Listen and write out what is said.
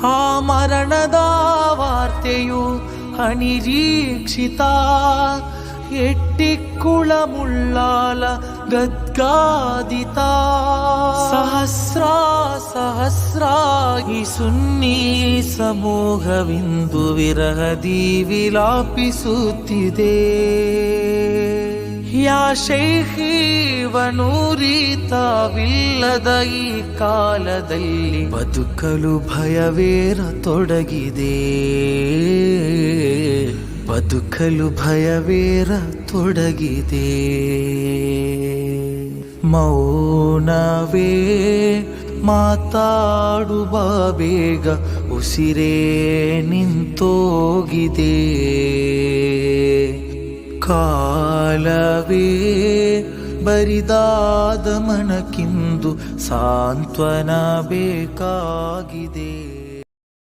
ಆ ಮರಣದ ವಾರ್ತೆಯು ಅನಿರೀಕ್ಷಿತ, ಎಟ್ಟಿಕ್ಕುಳ ಮುಳ್ಳಾಲ ಗದ್ಗಾದಿತ. ಸಹಸ್ರಾಗಿ ಸುನ್ನಿ ಸಮೂಹವಿಂದು ವಿರಹದಿ ವಿಲಾಪಿಸುತ್ತಿದೆ. ಯಾ ಶೈಖೀವನೂರಿತವಿಲ್ಲದ ಈ ಕಾಲದಲ್ಲಿ ಬದುಕಲು ಭಯವೇರತೊಡಗಿದೆ, ಬದುಕಲು ಭಯವೇರತೊಡಗಿದೆ. ಮೌನವೇ ಮಾತಾಡುವ ಬೇಗ, ಉಸಿರೇ ನಿಂತೋಗಿದೆ. ಕಾಲವೇ ಬರಿದಾದ ಮನಕ್ಕಿಂದು ಸಾಂತ್ವನ ಬೇಕಾಗಿದೆ.